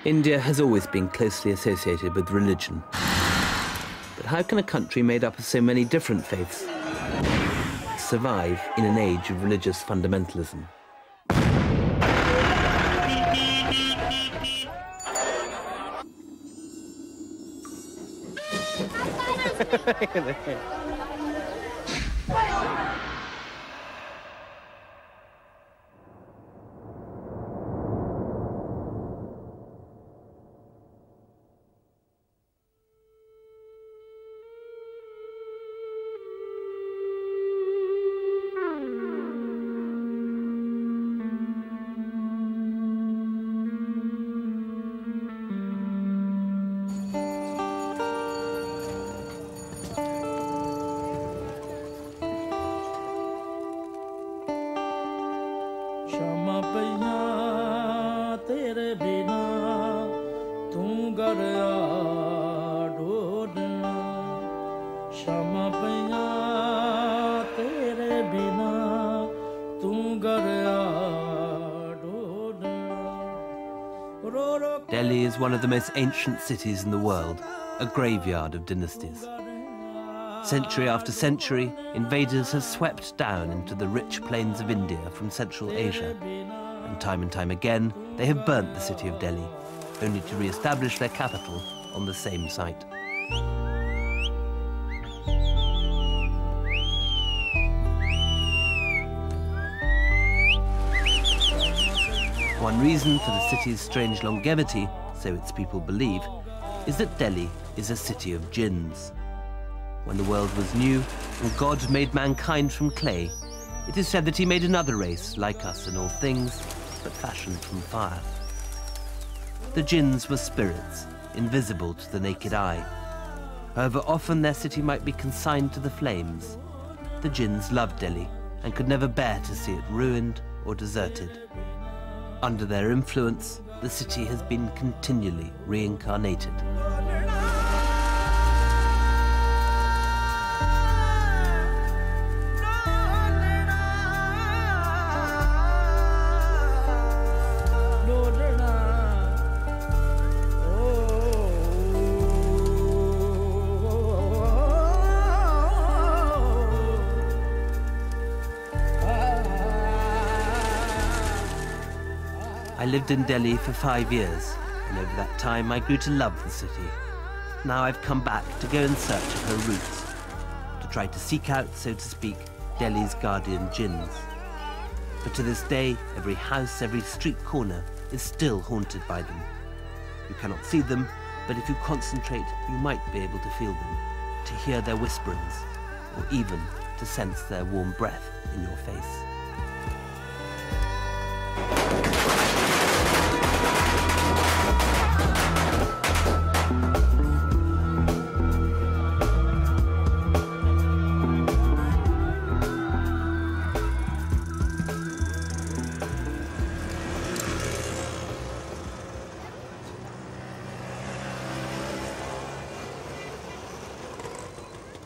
India has always been closely associated with religion. But how can a country made up of so many different faiths survive in an age of religious fundamentalism? Delhi is one of the most ancient cities in the world, a graveyard of dynasties. Century after century, invaders have swept down into the rich plains of India from Central Asia. And time again, they have burnt the city of Delhi, only to re-establish their capital on the same site. One reason for the city's strange longevity, so its people believe, is that Delhi is a city of jinns. When the world was new and God made mankind from clay, it is said that he made another race like us in all things, but fashioned from fire. The jinns were spirits, invisible to the naked eye. However often their city might be consigned to the flames, the jinns loved Delhi and could never bear to see it ruined or deserted. Under their influence, the city has been continually reincarnated. I lived in Delhi for 5 years, and over that time I grew to love the city. Now I've come back to go in search of her roots, to try to seek out, so to speak, Delhi's guardian jinns. But to this day, every house, every street corner is still haunted by them. You cannot see them, but if you concentrate, you might be able to feel them, to hear their whisperings, or even to sense their warm breath in your face.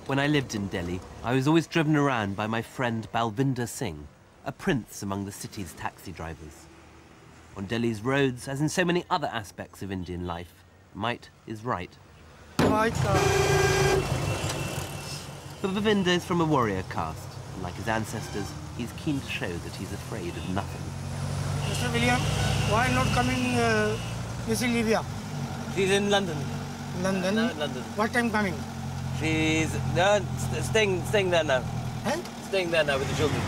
When I lived in Delhi, I was always driven around by my friend Balvinder Singh, a prince among the city's taxi drivers. On Delhi's roads, as in so many other aspects of Indian life, might is right. But Balvinder is from a warrior caste, and like his ancestors, he's keen to show that he's afraid of nothing. Mr. William, why not coming Miss Olivia? She's in London. London? London. What time coming? She's staying there now. Huh? Staying there now with the children.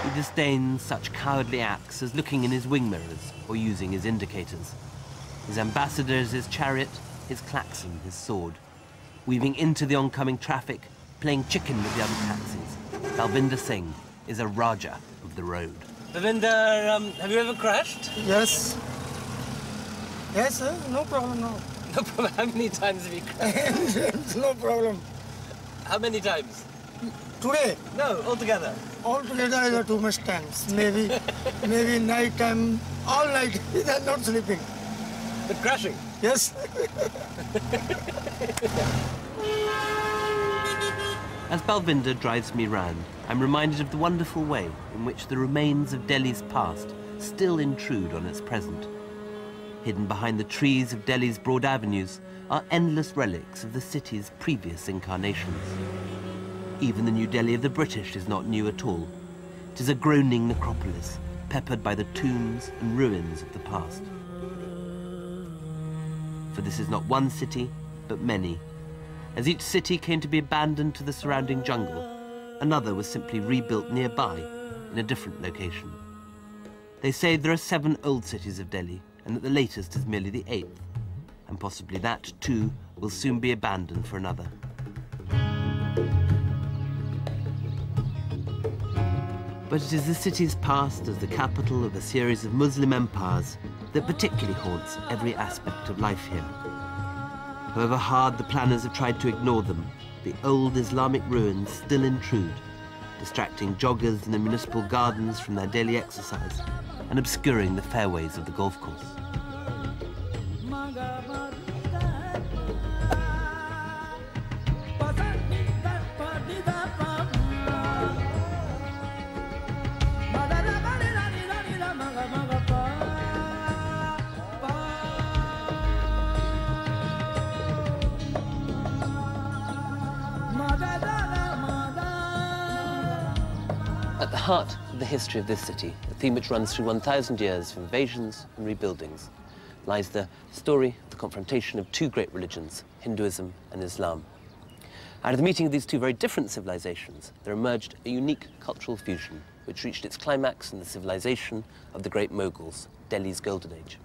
He disdains such cowardly acts as looking in his wing mirrors or using his indicators. His ambassadors, his chariot, his klaxon, his sword. Weaving into the oncoming traffic, playing chicken with the other taxis. Balvinder Singh is a Raja of the road. Balvinder, have you ever crashed? Yes. Yes, sir. No problem, no. No problem. How many times have you crashed? No problem. How many times? Today? No, altogether. Altogether, I got too much times. Maybe night time, all night, without not sleeping. But crashing? Yes. As Balvinder drives me round, I'm reminded of the wonderful way in which the remains of Delhi's past still intrude on its present. Hidden behind the trees of Delhi's broad avenues are endless relics of the city's previous incarnations. Even the New Delhi of the British is not new at all. It is a groaning necropolis, peppered by the tombs and ruins of the past. For this is not one city, but many. As each city came to be abandoned to the surrounding jungle, another was simply rebuilt nearby in a different location. They say there are 7 old cities of Delhi, and that the latest is merely the 8th, and possibly that, too, will soon be abandoned for another. But it is the city's past as the capital of a series of Muslim empires that particularly haunts every aspect of life here. However hard the planners have tried to ignore them, the old Islamic ruins still intrude, distracting joggers in the municipal gardens from their daily exercise and obscuring the fairways of the golf course. At the heart of the history of this city, a theme which runs through 1,000 years of invasions and rebuildings, lies the story of the confrontation of 2 great religions, Hinduism and Islam. Out of the meeting of these 2 very different civilizations, there emerged a unique cultural fusion, which reached its climax in the civilization of the great Mughals, Delhi's Golden Age.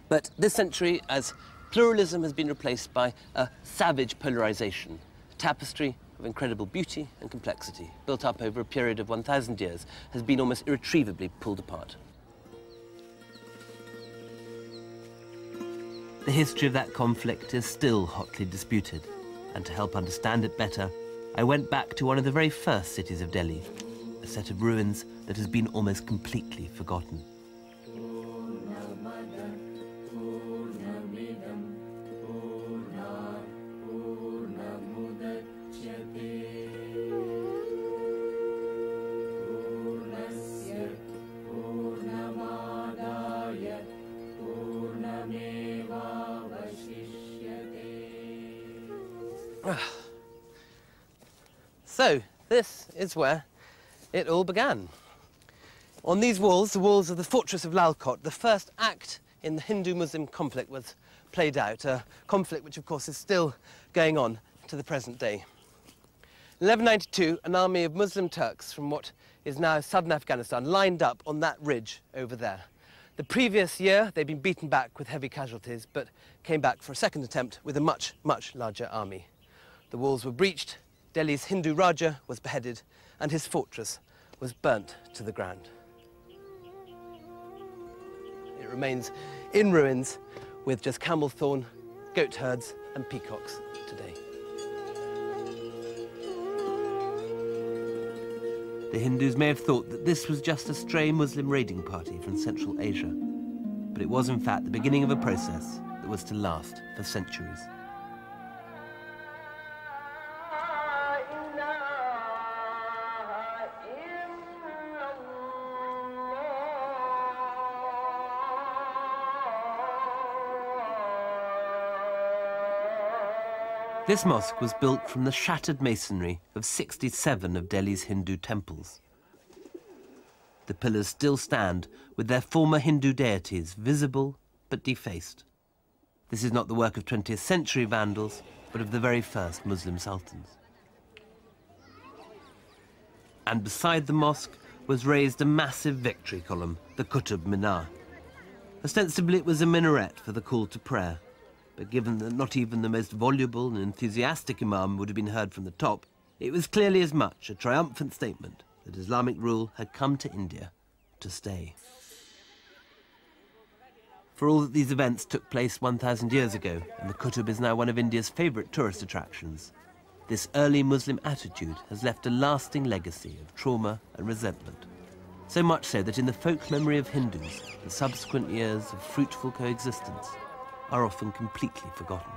But this century, as pluralism has been replaced by a savage polarization, a tapestry of incredible beauty and complexity, built up over a period of 1,000 years, has been almost irretrievably pulled apart. The history of that conflict is still hotly disputed, and to help understand it better, I went back to one of the very first cities of Delhi, a set of ruins that has been almost completely forgotten. So, this is where it all began. On these walls, the walls of the fortress of Lal Kot, the first act in the Hindu-Muslim conflict was played out, a conflict which, of course, is still going on to the present day. In 1192, an army of Muslim Turks from what is now southern Afghanistan lined up on that ridge over there. The previous year, they'd been beaten back with heavy casualties, but came back for a second attempt with a much, much larger army. The walls were breached, Delhi's Hindu Raja was beheaded, and his fortress was burnt to the ground. It remains in ruins with just camel thorn, goat herds, and peacocks today. The Hindus may have thought that this was just a stray Muslim raiding party from Central Asia, but it was in fact the beginning of a process that was to last for centuries. This mosque was built from the shattered masonry of 67 of Delhi's Hindu temples. The pillars still stand with their former Hindu deities visible but defaced. This is not the work of 20th century vandals, but of the very first Muslim sultans. And beside the mosque was raised a massive victory column, the Qutb Minar. Ostensibly it was a minaret for the call to prayer, but given that not even the most voluble and enthusiastic imam would have been heard from the top, it was clearly as much a triumphant statement that Islamic rule had come to India to stay. For all that these events took place 1,000 years ago, and the Qutb is now one of India's favourite tourist attractions, this early Muslim attitude has left a lasting legacy of trauma and resentment. So much so that in the folk memory of Hindus, the subsequent years of fruitful coexistence are often completely forgotten.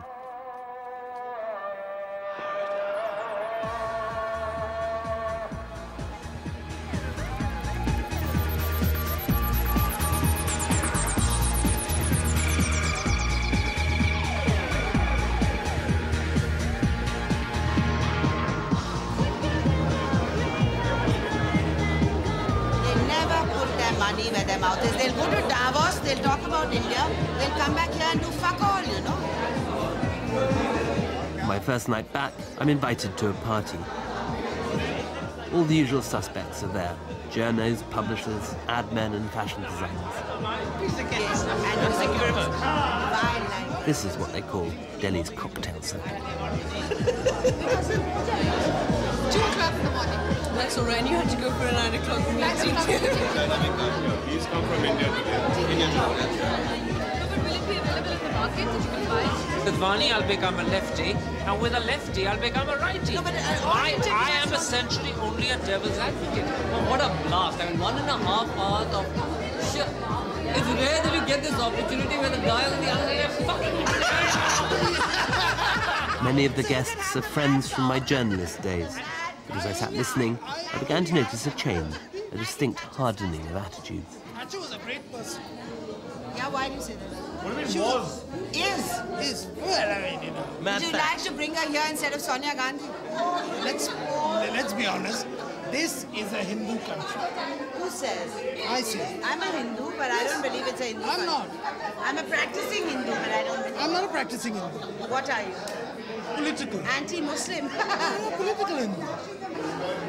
their mouth is. They'll go to Davos, they'll talk about India, they'll come back here and do fuck all, you know. My first night back, I'm invited to a party. All the usual suspects are there. Journos, publishers, ad men and fashion designers. Yes, and thank you very much. This is what they call Delhi's cocktail circuit. 2 o'clock in the morning. That's all right. And you had to go for a 9 o'clock meeting. He's come from India today. But will it be available in the market that you can buy? With Vani, I'll become a lefty, and with a lefty, I'll become a righty. No, but I am essentially only a devil's advocate. Oh, what a blast. I mean, 1.5 hours of shit. It's rare that you get this opportunity where the guy on the other side fucking... Many of the guests are friends from my journalist days. But as I sat listening, I began to notice a change, a distinct hardening of attitudes. She was a great person. Yeah, why do you say that? What do you mean was? Is. Well, I mean, you know. Would you like to bring her here instead of Sonia Gandhi? Let's be honest. This is a Hindu country. Who says? I say. I'm a Hindu, but I don't believe it's a Hindu country. I'm not. I'm a practicing Hindu, but I don't believe. I'm not a practicing Hindu. What are you? Political. Anti-Muslim. I'm a political Hindu.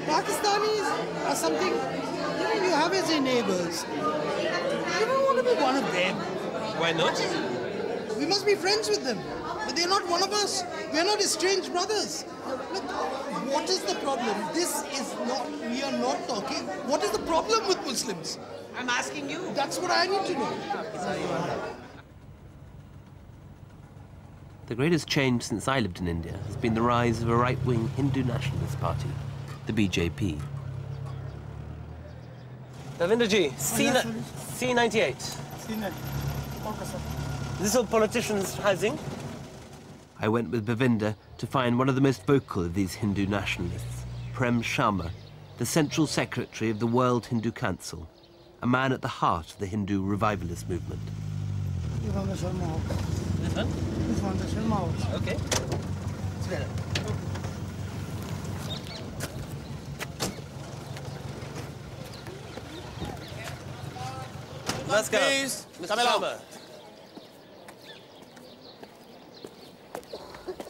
Pakistanis are something, you have as your neighbors. You don't want to be one of them. Why not? We must be friends with them. But they're not one of us. We're not estranged brothers. Look, what is the problem? This is not, we are not talking. What is the problem with Muslims? I'm asking you. That's what I need to know. The greatest change since I lived in India has been the rise of a right-wing Hindu nationalist party, the BJP. Ravinderji, C98. Is this all politicians' housing? I went with Bavinda to find one of the most vocal of these Hindu nationalists, Prem Sharma, the Central Secretary of the World Hindu Council, a man at the heart of the Hindu revivalist movement. This one? This one, the Sharma house. Okay. It's better. Let's go. Please, Mr. come along. Sharma.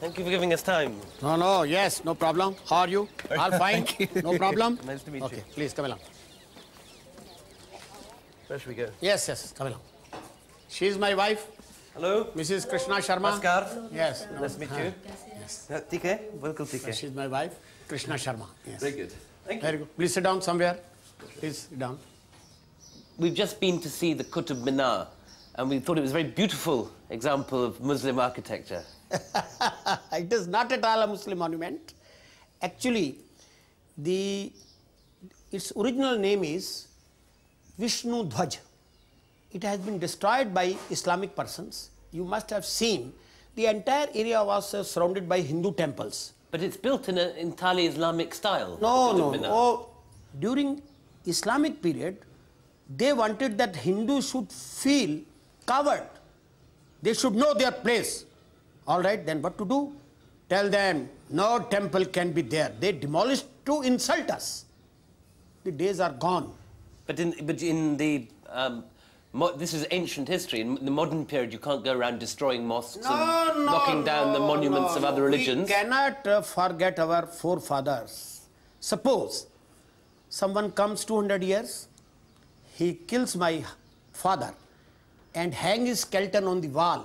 Thank you for giving us time. No, yes, no problem. How are you? All fine? Thank you. No problem? Nice to meet Okay, you. please, come along. Where should we go? Yes, come along. She is my wife, Hello. Mrs. Krishna Sharma. Namaskar. Yes. Nice to meet you. Yes. TK. Welcome, TK. She is my wife, Krishna Sharma. Yes. Very good. Thank you. Very good. Please sit down somewhere. Please sit down. We've just been to see the Qutb Minar, and we thought it was a very beautiful example of Muslim architecture. It is not at all a Muslim monument. Actually, its original name is Vishnu Dhwaj. It has been destroyed by Islamic persons. You must have seen the entire area was surrounded by Hindu temples. But it's built in an entirely Islamic style. No. Qutb Minar. Oh, during Islamic period, they wanted that Hindus should feel covered. They should know their place. All right, then what to do? Tell them, no temple can be there. They demolished to insult us. The days are gone. But in the this is ancient history. In the modern period, you can't go around destroying mosques and knocking down the monuments of other religions. We cannot forget our forefathers. Suppose someone comes 200 years, he kills my father and hang his skeleton on the wall,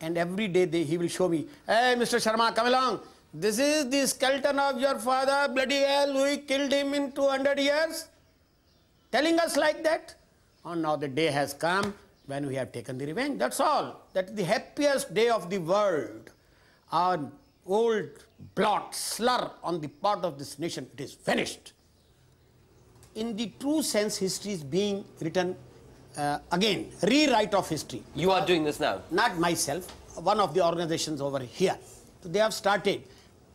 and every day he will show me, hey, Mr. Sharma, come along. This is the skeleton of your father, bloody hell, we killed him in 200 years. Telling us like that. And now the day has come when we have taken the revenge. That's all. That's the happiest day of the world. Our old blot, slur on the part of this nation, it is finished. In the true sense, history is being written again, rewrite of history. You are doing this now? Not myself, one of the organizations over here. So they have started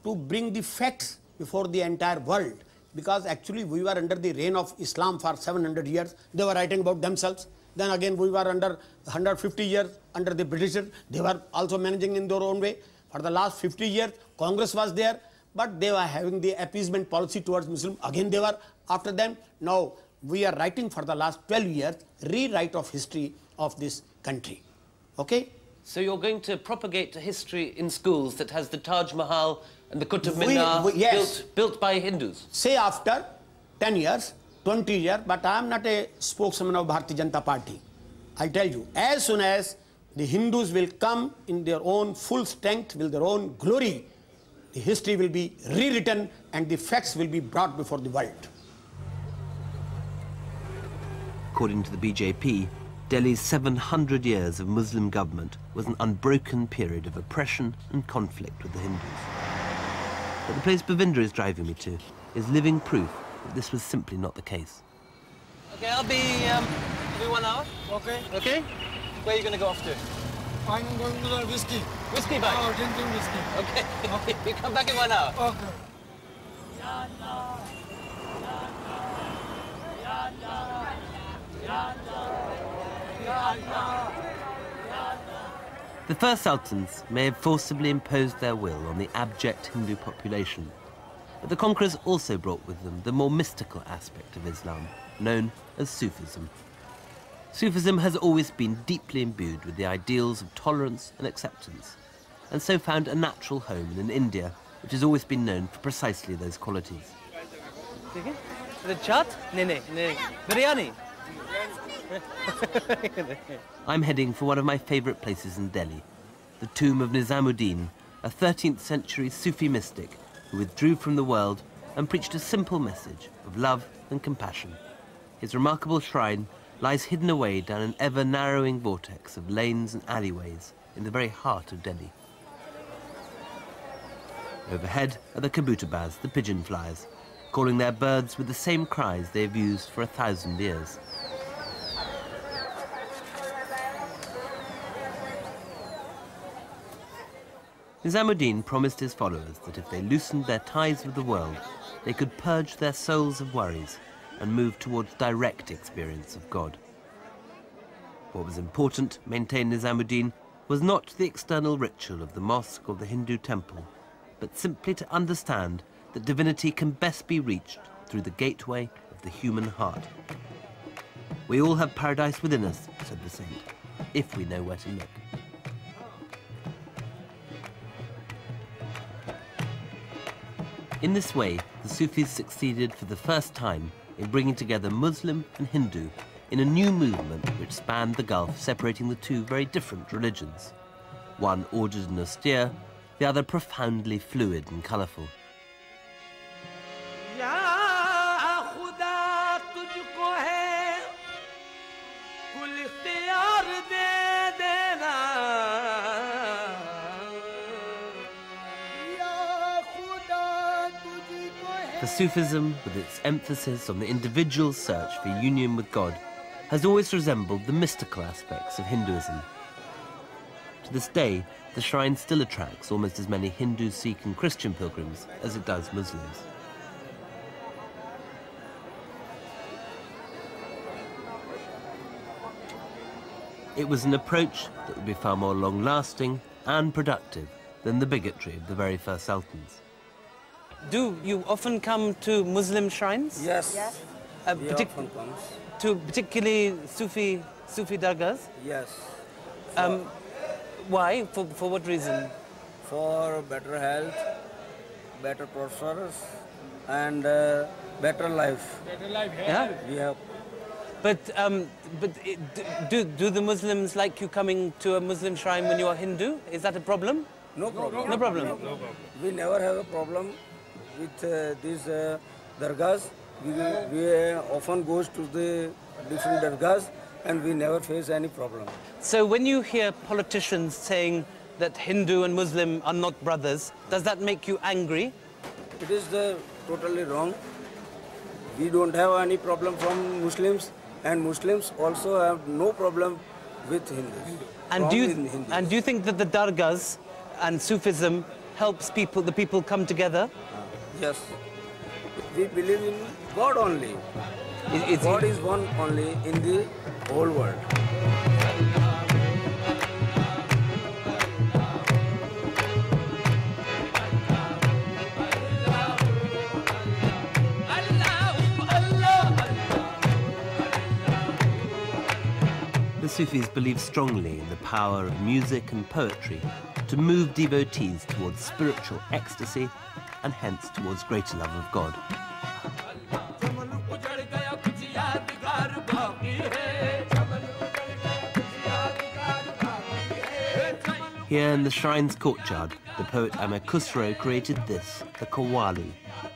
to bring the facts before the entire world, because actually we were under the reign of Islam for 700 years. They were writing about themselves. Then again we were under 150 years under the British. They were also managing in their own way. For the last 50 years, Congress was there, but they were having the appeasement policy towards Muslims. Again they were after them. Now we are writing for the last 12 years, rewrite of history of this country. Okay? So you're going to propagate a history in schools that has the Taj Mahal and the Qutub Minar yes. built by Hindus? Say after 10 years, 20 years, but I am not a spokesman of Bharatiya Janata Party. I tell you, as soon as the Hindus will come in their own full strength, with their own glory, the history will be rewritten and the facts will be brought before the world. According to the BJP, Delhi's 700 years of Muslim government was an unbroken period of oppression and conflict with the Hindus. But the place Bhavindra is driving me to is living proof that this was simply not the case. Okay, I'll be 1 hour. Okay. Okay? Where are you going to go off to? I'm going to the whiskey. Whiskey bag? Oh, drinking whiskey. Okay. You come back in 1 hour. Okay. The first sultans may have forcibly imposed their will on the abject Hindu population, but the conquerors also brought with them the more mystical aspect of Islam, known as Sufism. Sufism has always been deeply imbued with the ideals of tolerance and acceptance, and so found a natural home in India, which has always been known for precisely those qualities. The chaat? No. Biryani? I'm heading for one of my favourite places in Delhi, the tomb of Nizamuddin, a 13th century Sufi mystic who withdrew from the world and preached a simple message of love and compassion. His remarkable shrine lies hidden away down an ever-narrowing vortex of lanes and alleyways in the very heart of Delhi. Overhead are the kabutabas, the pigeon flies, calling their birds with the same cries they have used for 1,000 years. Nizamuddin promised his followers that if they loosened their ties with the world, they could purge their souls of worries and move towards direct experience of God. What was important, maintained Nizamuddin, was not the external ritual of the mosque or the Hindu temple, but simply to understand that divinity can best be reached through the gateway of the human heart. We all have paradise within us, said the saint, if we know where to look. In this way, the Sufis succeeded for the first time in bringing together Muslim and Hindu in a new movement which spanned the gulf separating the two very different religions. One ordered and austere, the other profoundly fluid and colourful. For Sufism, with its emphasis on the individual's search for union with God, has always resembled the mystical aspects of Hinduism. To this day, the shrine still attracts almost as many Hindu, Sikh and Christian pilgrims as it does Muslims. It was an approach that would be far more long-lasting and productive than the bigotry of the very first sultans. Do you often come to Muslim shrines? Yes. We often come. To particularly Sufi dargahs? Yes. Why? For what reason? For better health, better prosperous, and better life. Better life, yeah? We have. Do the Muslims like you coming to a Muslim shrine when you are Hindu? Is that a problem? No problem. No problem. No problem. We never have a problem with these dargahs. We often goes to the different dargahs and we never face any problem. So when you hear politicians saying that Hindu and Muslim are not brothers, does that make you angry? It is totally wrong. We don't have any problem from Muslims, and Muslims also have no problem with Hindus. And do you think that the dargahs and Sufism helps the people come together? Yes. We believe in God only. God is one only in the whole world. Sufis believe strongly in the power of music and poetry to move devotees towards spiritual ecstasy and hence towards greater love of God. Here in the shrine's courtyard, the poet Amir Khusro created this, the Qawwali,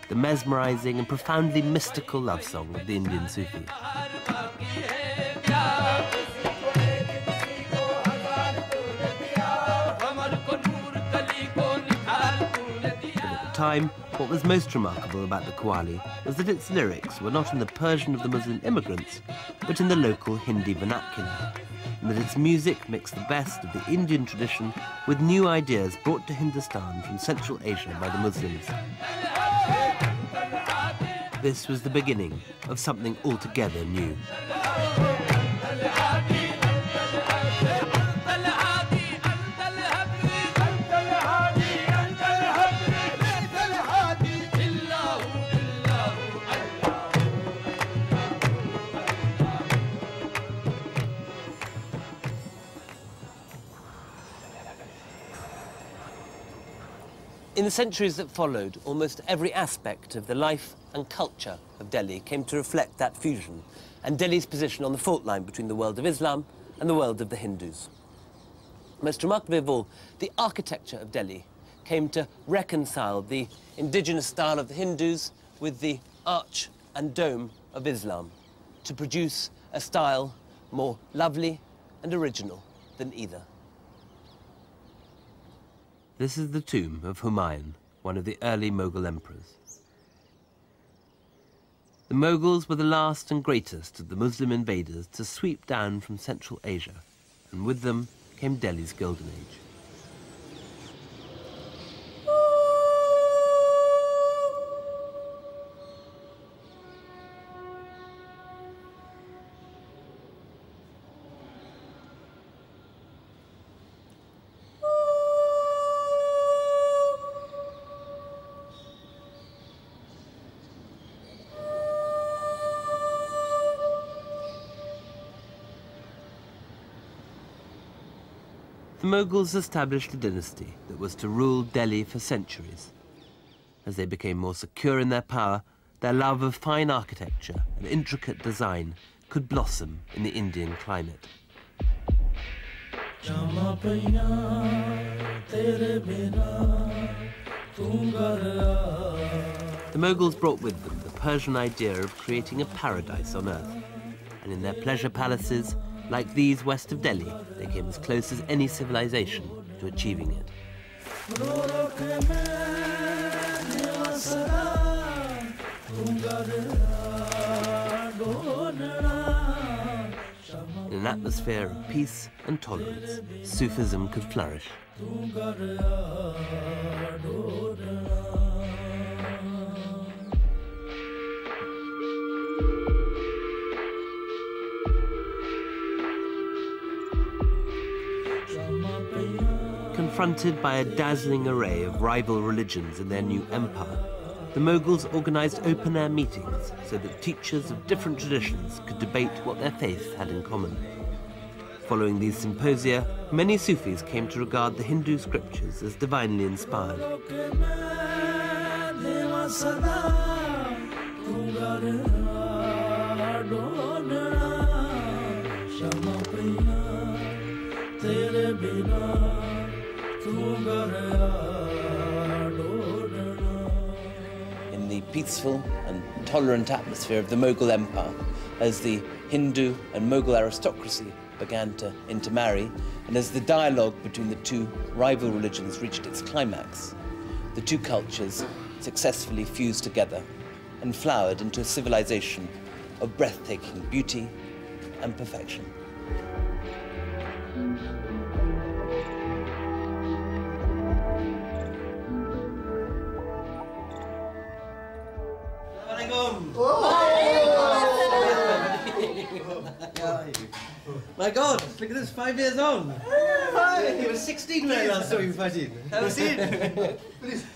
the mesmerizing and profoundly mystical love song of the Indian Sufi. At the time, what was most remarkable about the Qawwali was that its lyrics were not in the Persian of the Muslim immigrants, but in the local Hindi vernacular, and that its music mixed the best of the Indian tradition with new ideas brought to Hindustan from Central Asia by the Muslims. This was the beginning of something altogether new. In the centuries that followed, almost every aspect of the life and culture of Delhi came to reflect that fusion and Delhi's position on the fault line between the world of Islam and the world of the Hindus. Most remarkably of all, the architecture of Delhi came to reconcile the indigenous style of the Hindus with the arch and dome of Islam to produce a style more lovely and original than either. This is the tomb of Humayun, one of the early Mughal emperors. The Mughals were the last and greatest of the Muslim invaders to sweep down from Central Asia, and with them came Delhi's Golden Age. The Mughals established a dynasty that was to rule Delhi for centuries. As they became more secure in their power, their love of fine architecture and intricate design could blossom in the Indian climate. The Mughals brought with them the Persian idea of creating a paradise on earth, and in their pleasure palaces, like these west of Delhi, they came as close as any civilization to achieving it. In an atmosphere of peace and tolerance, Sufism could flourish. Confronted by a dazzling array of rival religions in their new empire, the Mughals organized open-air meetings so that teachers of different traditions could debate what their faith had in common. Following these symposia, many Sufis came to regard the Hindu scriptures as divinely inspired. In the peaceful and tolerant atmosphere of the Mughal Empire, as the Hindu and Mughal aristocracy began to intermarry, and as the dialogue between the two rival religions reached its climax, the two cultures successfully fused together and flowered into a civilization of breathtaking beauty and perfection. My God, look at this, 5 years on. He was 16 when I last saw you fighting. Have a seat.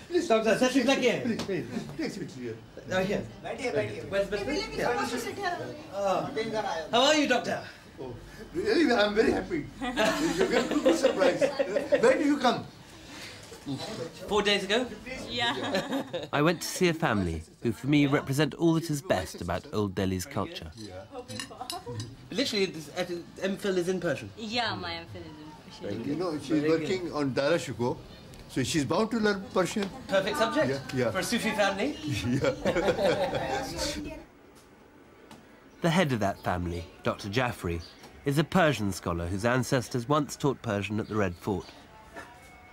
Please, Doctor, sit back here. Please, sit here. Right here. Right here. Where's the How are you, Doctor? Oh, really, I'm very happy. You get a good surprise. Where do you come? 4 days ago? Yeah. I went to see a family who, for me, represent all that is best about Old Delhi's culture. Literally, MPhil is in Persian. Yeah, my MPhil is in Persian. You know, she's working on Dara Shuko, so she's bound to learn Persian. Perfect subject Yeah. for a Sufi family. Yeah. The head of that family, Dr. Jaffrey, is a Persian scholar whose ancestors once taught Persian at the Red Fort.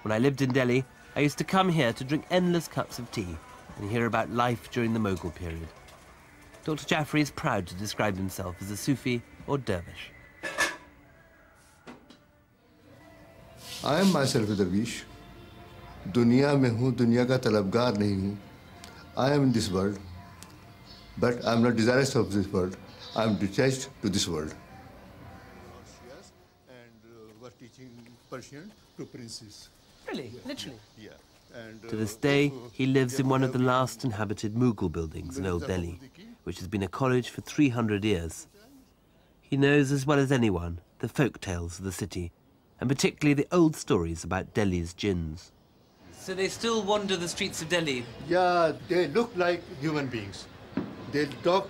When I lived in Delhi, I used to come here to drink endless cups of tea and hear about life during the Mughal period. Dr. Jaffrey is proud to describe himself as a Sufi or dervish. I am myself a dervish. Dunya mein hu, dunya ka talabgar nahi hu. I am in this world, but I am not desirous of this world. I am detached to this world. And were teaching Persian to princes. Really? Literally? Yeah. And, To this day, he lives in one of the last inhabited Mughal buildings in Old Delhi, which has been a college for 300 years. He knows as well as anyone the folk tales of the city, and particularly the old stories about Delhi's jinns. So they still wander the streets of Delhi? Yeah, they look like human beings. They talk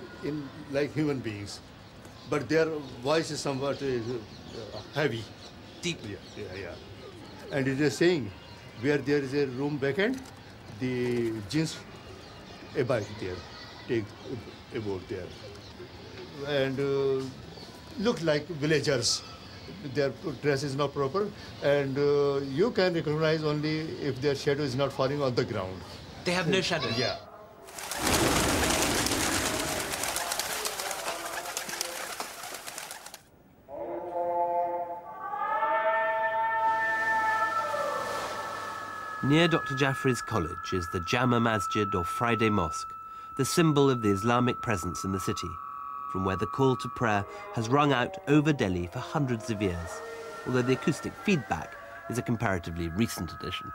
like human beings, but their voice is somewhat heavy. Deep. Yeah. And it is saying, where there is a room vacant, the jinns abide there, take abode there. And look like villagers. Their dress is not proper, and you can recognize only if their shadow is not falling on the ground. They have no shadow? Yeah. Near Dr. Jaffrey's college is the Jama Masjid or Friday Mosque, the symbol of the Islamic presence in the city, from where the call to prayer has rung out over Delhi for hundreds of years, although the acoustic feedback is a comparatively recent addition.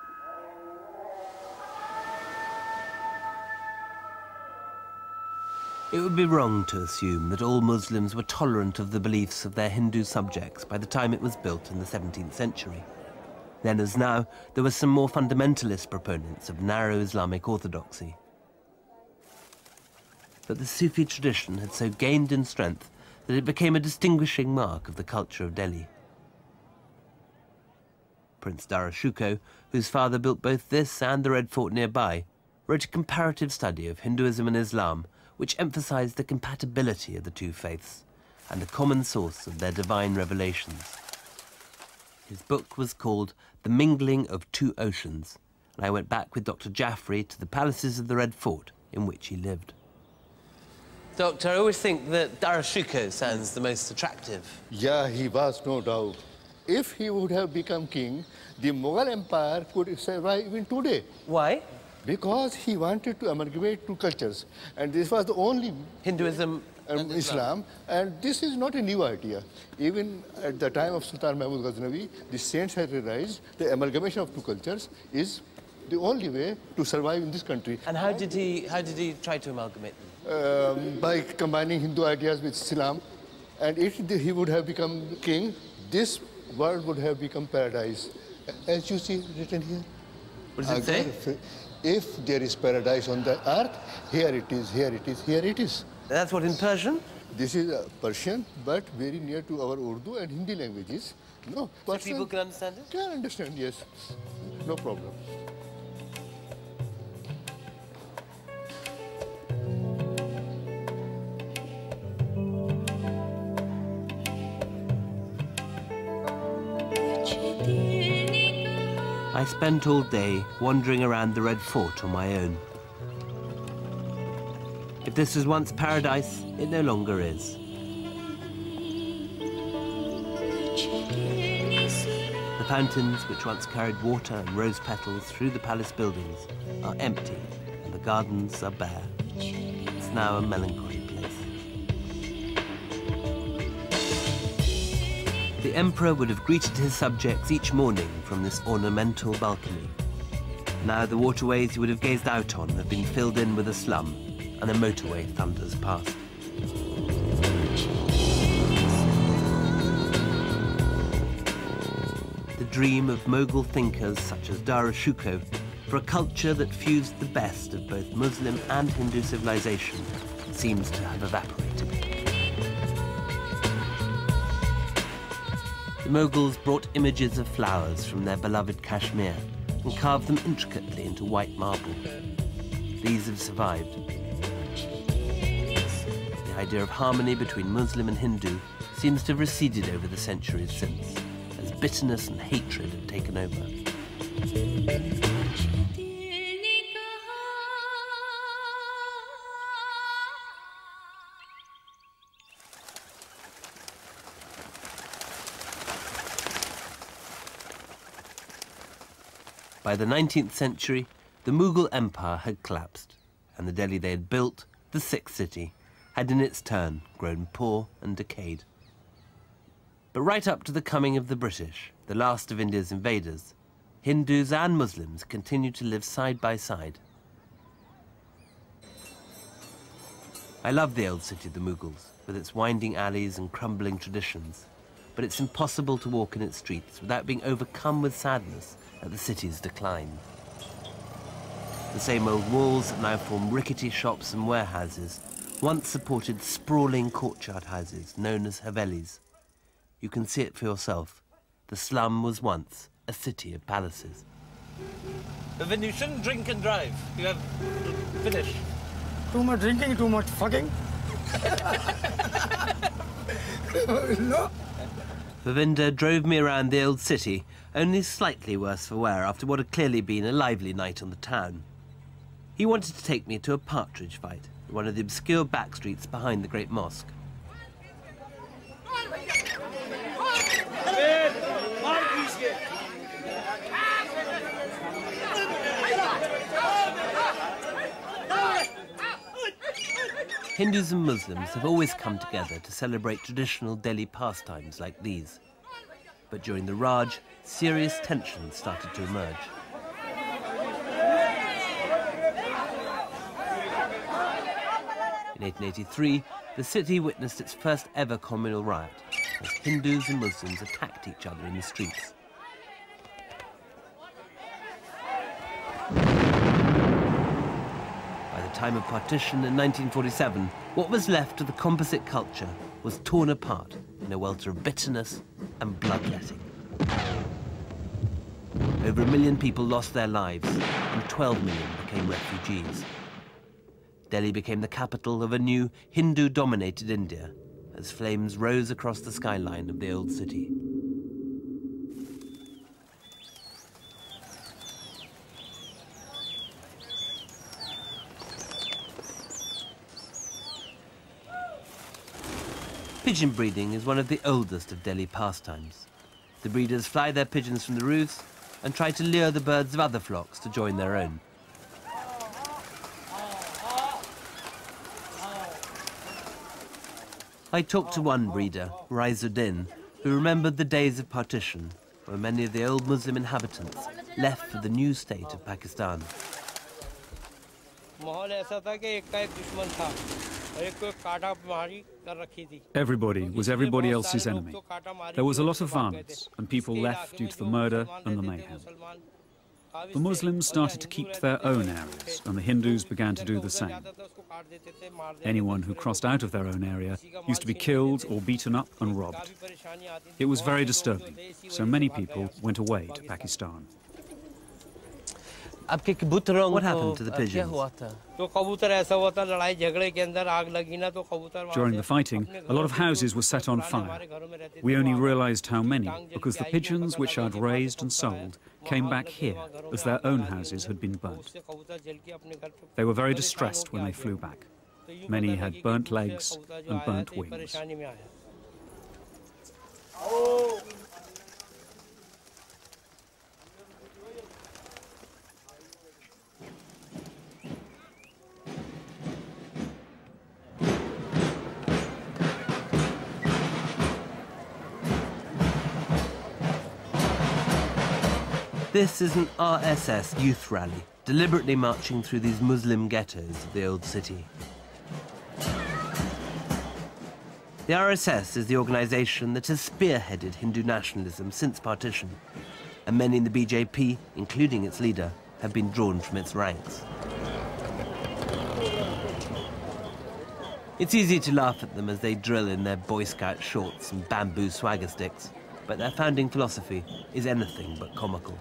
It would be wrong to assume that all Muslims were tolerant of the beliefs of their Hindu subjects by the time it was built in the 17th century. Then as now, there were some more fundamentalist proponents of narrow Islamic orthodoxy. But the Sufi tradition had so gained in strength that it became a distinguishing mark of the culture of Delhi. Prince Dara Shuko, whose father built both this and the Red Fort nearby, wrote a comparative study of Hinduism and Islam which emphasized the compatibility of the two faiths and the common source of their divine revelations. His book was called The Mingling of Two Oceans, and I went back with Dr. Jaffrey to the palaces of the Red Fort in which he lived. Doctor, I always think that Dara Shuko sounds the most attractive. Yeah, he was, no doubt. If he would have become king, the Mughal Empire could survive even today. Why? Because he wanted to amalgamate two cultures, and this was the only Hinduism and Islam, and this is not a new idea. Even at the time of Sultan Mahmud Ghaznavi, the saints had realized the amalgamation of two cultures is the only way to survive in this country. And how did he try to amalgamate them? By combining Hindu ideas with Islam, and if he would have become king, this world would have become paradise. As you see written here. What does it say? If there is paradise on the earth, here it is, here it is, here it is. That's what, in Persian? This is Persian, but very near to our Urdu and Hindi languages. No, so people can understand it? Can understand, yes. No problem. I spent all day wandering around the Red Fort on my own. If this was once paradise, it no longer is. The fountains, which once carried water and rose petals through the palace buildings, are empty, and the gardens are bare. It's now a melancholy place. The emperor would have greeted his subjects each morning from this ornamental balcony. Now the waterways he would have gazed out on have been filled in with a slum, and a motorway thunders past. the dream of Mughal thinkers such as Dara Shikoh for a culture that fused the best of both Muslim and Hindu civilization seems to have evaporated. The Mughals brought images of flowers from their beloved Kashmir and carved them intricately into white marble. These have survived. The idea of harmony between Muslim and Hindu seems to have receded over the centuries since, as bitterness and hatred have taken over. By the 19th century, the Mughal Empire had collapsed, and the Delhi they had built, the sixth city, had in its turn grown poor and decayed. But right up to the coming of the British, the last of India's invaders, Hindus and Muslims continued to live side by side. I love the old city of the Mughals, with its winding alleys and crumbling traditions, but it's impossible to walk in its streets without being overcome with sadness at the city's decline. The same old walls that now form rickety shops and warehouses once supported sprawling courtyard houses known as havelis. You can see it for yourself. The slum was once a city of palaces. Then you shouldn't drink and drive. You have finished. Too much drinking, too much fucking. No. Govinda drove me around the old city, only slightly worse for wear after what had clearly been a lively night on the town. He wanted to take me to a partridge fight in one of the obscure back streets behind the great mosque. Hindus and Muslims have always come together to celebrate traditional Delhi pastimes like these. But during the Raj, serious tensions started to emerge. In 1883, the city witnessed its first ever communal riot as Hindus and Muslims attacked each other in the streets. By the time of partition in 1947, what was left of the composite culture was torn apart in a welter of bitterness and bloodletting. Over 1 million people lost their lives and 12 million became refugees. Delhi became the capital of a new Hindu-dominated India as flames rose across the skyline of the old city. Pigeon breeding is one of the oldest of Delhi pastimes. The breeders fly their pigeons from the roofs and try to lure the birds of other flocks to join their own. I talked to one breeder, Raizuddin, who remembered the days of partition, when many of the old Muslim inhabitants left for the new state of Pakistan. Everybody was everybody else's enemy. There was a lot of violence, and people left due to the murder and the mayhem. The Muslims started to keep to their own areas, and the Hindus began to do the same. Anyone who crossed out of their own area used to be killed or beaten up and robbed. It was very disturbing, so many people went away to Pakistan. What happened to the pigeons? During the fighting, a lot of houses were set on fire. We only realized how many because the pigeons which I'd raised and sold came back here as their own houses had been burnt. They were very distressed when they flew back. Many had burnt legs and burnt wings. This is an RSS youth rally, deliberately marching through these Muslim ghettos of the old city. The RSS is the organisation that has spearheaded Hindu nationalism since partition, and many in the BJP, including its leader, have been drawn from its ranks. It's easy to laugh at them as they drill in their Boy Scout shorts and bamboo swagger sticks, but their founding philosophy is anything but comical.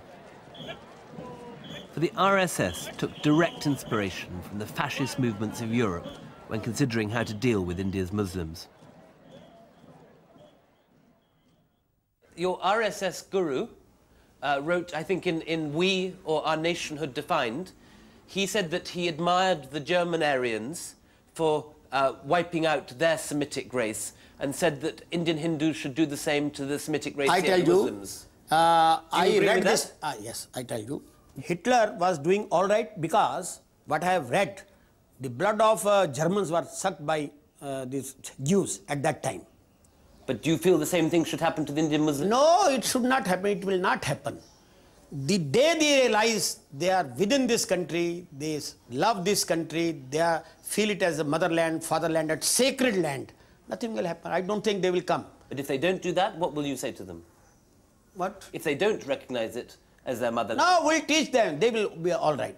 For the RSS took direct inspiration from the fascist movements of Europe when considering how to deal with India's Muslims. Your RSS guru wrote, I think, in We, or Our Nationhood Defined, he said that he admired the German Aryans for wiping out their Semitic race, and said that Indian Hindus should do the same to the Semitic race here, the Muslims. I read this. Yes, I tell you. Hitler was doing all right because, what I have read, the blood of Germans were sucked by these Jews at that time. But do you feel the same thing should happen to the Indian Muslims? No, it should not happen. It will not happen. The day they realize they are within this country, they love this country, they feel it as a motherland, fatherland, a sacred land, nothing will happen. I don't think they will come. But if they don't do that, what will you say to them? What? If they don't recognize it as their motherland? No, we'll teach them. They will be all right.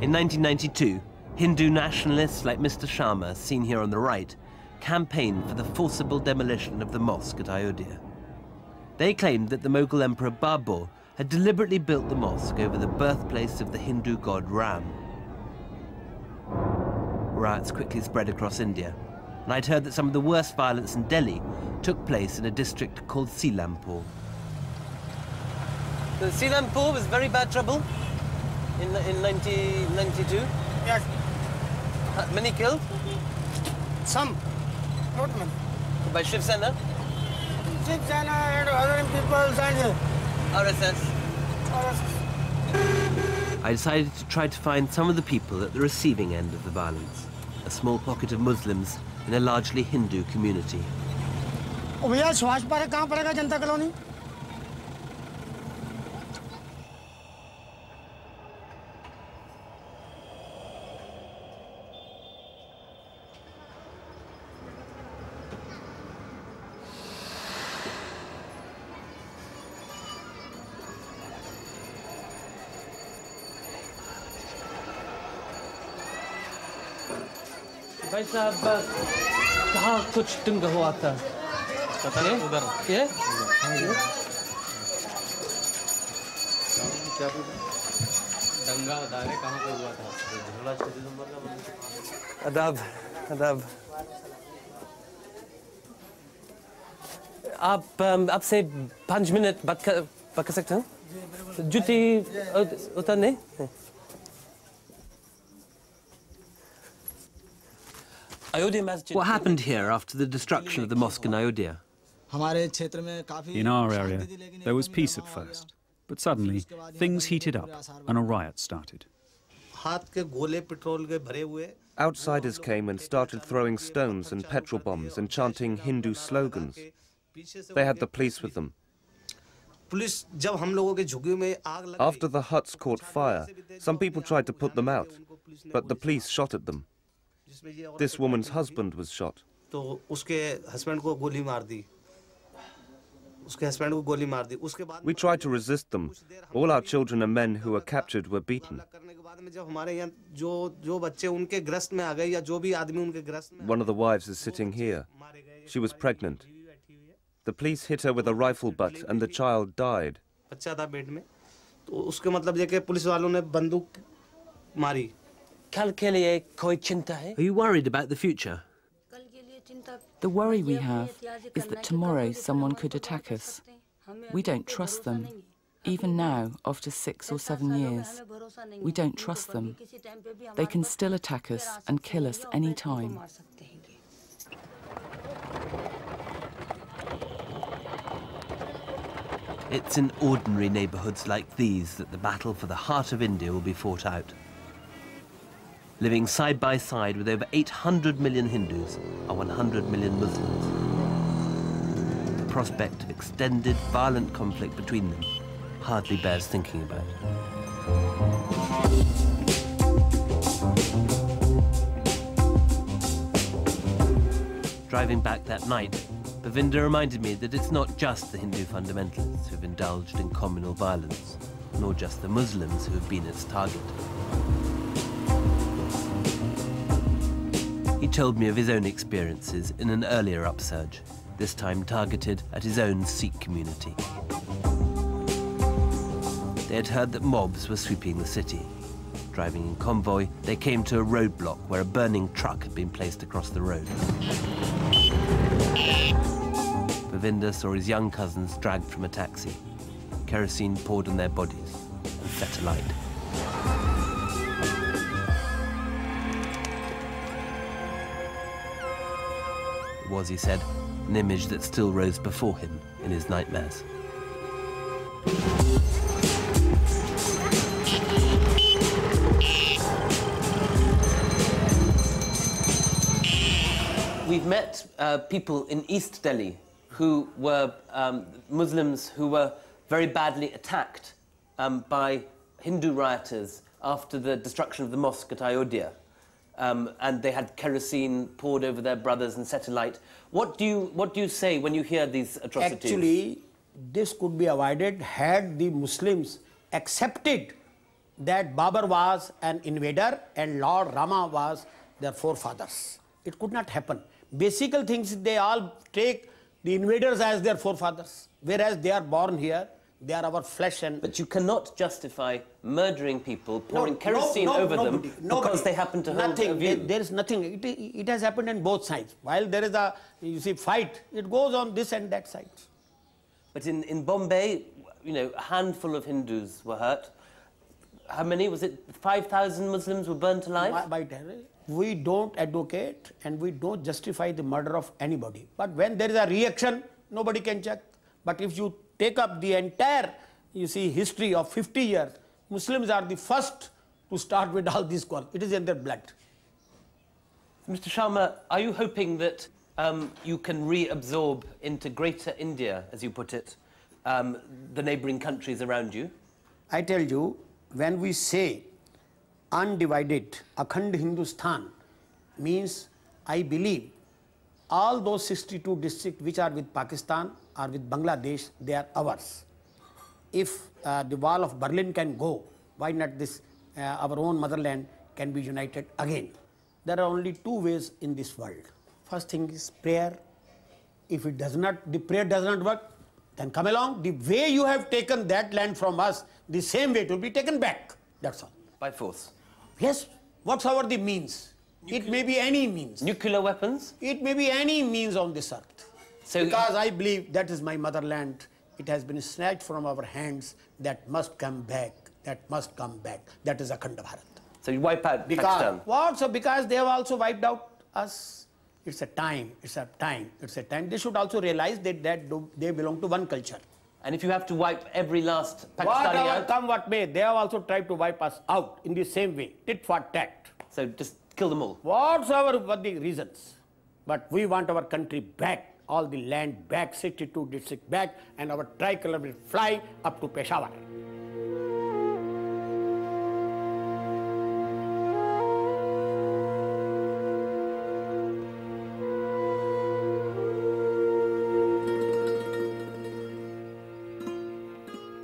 In 1992, Hindu nationalists like Mr. Sharma, seen here on the right, campaigned for the forcible demolition of the mosque at Ayodhya. They claimed that the Mughal Emperor Babur had deliberately built the mosque over the birthplace of the Hindu god Ram. Riots quickly spread across India, and I'd heard that some of the worst violence in Delhi took place in a district called Seelampur. The Seelampur was very bad trouble in 1992? Yes. Many killed? Some, not many. By Shiv Sena? Shiv Sena and other people and RSS. I decided to try to find some of the people at the receiving end of the violence, a small pocket of Muslims in a largely Hindu community. भैया Subhash park कहाँ पड़ेगा जनता colony? भाई साहब कहाँ कुछ दंगा हुआ था? पता नहीं उधर ये? क्या दंगा बता रहे कहाँ पे हुआ था? अदाब अदाब आपसे 5 मिनट बात कर सकते हैं? जूती उतारने? What happened here after the destruction of the mosque in Ayodhya? In our area, there was peace at first, but suddenly things heated up and a riot started. Outsiders came and started throwing stones and petrol bombs and chanting Hindu slogans. They had the police with them. After the huts caught fire, some people tried to put them out, but the police shot at them. This woman's husband was shot. We tried to resist them. All our children and men who were captured were beaten. One of the wives is sitting here. She was pregnant. The police hit her with a rifle butt and the child died. Are you worried about the future? The worry we have is that tomorrow someone could attack us. We don't trust them. Even now, after 6 or 7 years, we don't trust them. They can still attack us and kill us any time. It's in ordinary neighbourhoods like these that the battle for the heart of India will be fought out. Living side by side with over 800 million Hindus are 100 million Muslims. The prospect of extended violent conflict between them hardly bears thinking about. Driving back that night, Bavinda reminded me that it's not just the Hindu fundamentalists who've indulged in communal violence, nor just the Muslims who have been its target. He told me of his own experiences in an earlier upsurge, this time targeted at his own Sikh community. They had heard that mobs were sweeping the city. Driving in convoy, they came to a roadblock where a burning truck had been placed across the road. Bavinda saw his young cousins dragged from a taxi, kerosene poured on their bodies and set alight. It was, he said, an image that still rose before him in his nightmares. We've met people in East Delhi who were Muslims who were very badly attacked by Hindu rioters after the destruction of the mosque at Ayodhya. And they had kerosene poured over their brothers and set alight. What do you say when you hear these atrocities? Actually, this could be avoided had the Muslims accepted that Babur was an invader and Lord Rama was their forefathers. It could not happen. Basic things, they all take the invaders as their forefathers, whereas they are born here, they are our flesh and... But you cannot justify murdering people, pouring kerosene over them because they happen to hold a view. There is nothing. It has happened on both sides. While there is a, you see, fight, it goes on this and that side. But in Bombay, you know, a handful of Hindus were hurt. How many? Was it 5,000 Muslims were burnt alive? By terror. We don't advocate and we don't justify the murder of anybody. But when there is a reaction, nobody can check. But if you take up the entire, you see, history of 50 years, Muslims are the first to start with all this quarrel. It is in their blood. Mr. Sharma, are you hoping that you can reabsorb into Greater India, as you put it, the neighbouring countries around you? I tell you, when we say undivided, Akhand Hindustan, means I believe all those 62 districts which are with Pakistan or with Bangladesh, they are ours. If the wall of Berlin can go, why not this, our own motherland can be united again? There are only two ways in this world. First thing is prayer. If it does not, the prayer does not work, then come along. The way you have taken that land from us, the same way it will be taken back. That's all. By force? Yes. Whatsoever the means. It may be any means. Nuclear weapons? It may be any means on this earth. So because I believe that is my motherland. It has been snatched from our hands. That must come back. That must come back. That is Akhanda Bharat. So you wipe out Pakistan? What? So because they have also wiped out us. It's a time. It's a time. It's a time. They should also realize that they belong to one culture. And if you have to wipe every last Pakistani out? Come what may, they have also tried to wipe us out in the same way, tit for tat. So just kill them all? Whatsoever were the reasons. But we want our country back, all the land back, 62 districts back, and our tricolor will fly up to Peshawar.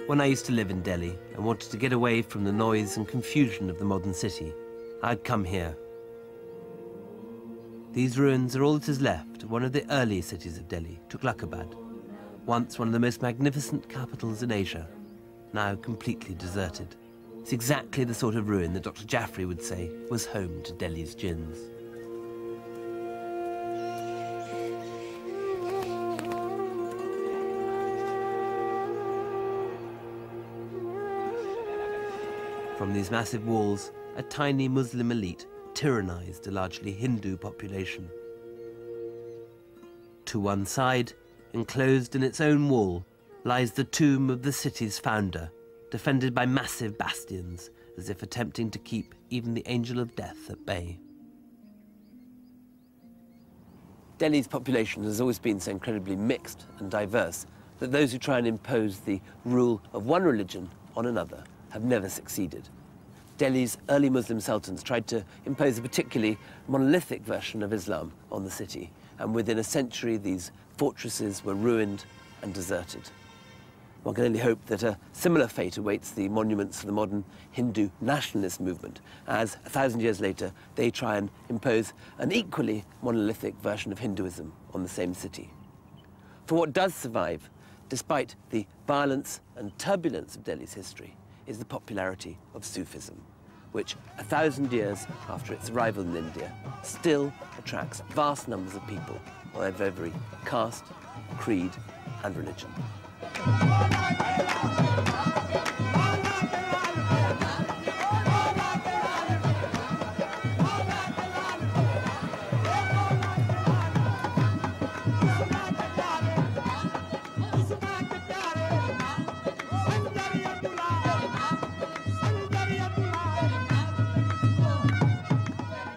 When I used to live in Delhi and wanted to get away from the noise and confusion of the modern city, I'd come here. These ruins are all that is left of one of the early cities of Delhi, Tughlaqabad, once one of the most magnificent capitals in Asia, now completely deserted. It's exactly the sort of ruin that Dr. Jaffrey would say was home to Delhi's jinns. From these massive walls, a tiny Muslim elite tyrannized a largely Hindu population. To one side, enclosed in its own wall, lies the tomb of the city's founder, defended by massive bastions, as if attempting to keep even the angel of death at bay. Delhi's population has always been so incredibly mixed and diverse that those who try and impose the rule of one religion on another have never succeeded. Delhi's early Muslim sultans tried to impose a particularly monolithic version of Islam on the city, and within a century these fortresses were ruined and deserted. One can only hope that a similar fate awaits the monuments of the modern Hindu nationalist movement, as 1,000 years later they try and impose an equally monolithic version of Hinduism on the same city. For what does survive, despite the violence and turbulence of Delhi's history, is the popularity of Sufism, which 1,000 years after its arrival in India still attracts vast numbers of people of every caste, creed and religion.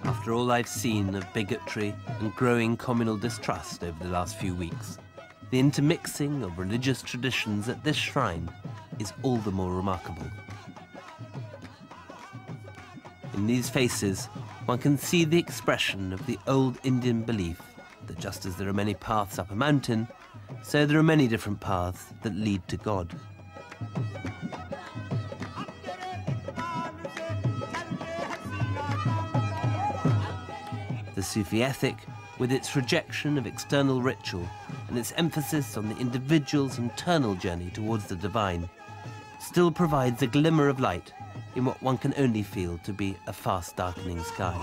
After all I've seen of bigotry and growing communal distrust over the last few weeks, the intermixing of religious traditions at this shrine is all the more remarkable. In these faces, one can see the expression of the old Indian belief that just as there are many paths up a mountain, so there are many different paths that lead to God. The Sufi ethic, with its rejection of external ritual and its emphasis on the individual's internal journey towards the divine, still provides a glimmer of light in what one can only feel to be a fast darkening sky.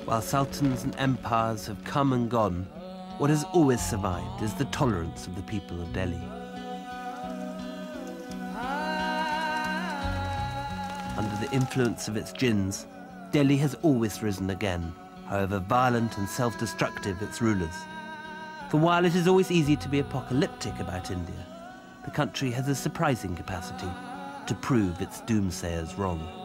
While sultans and empires have come and gone, what has always survived is the tolerance of the people of Delhi. Under the influence of its jinns, Delhi has always risen again, however violent and self-destructive its rulers. For while it is always easy to be apocalyptic about India, the country has a surprising capacity to prove its doomsayers wrong.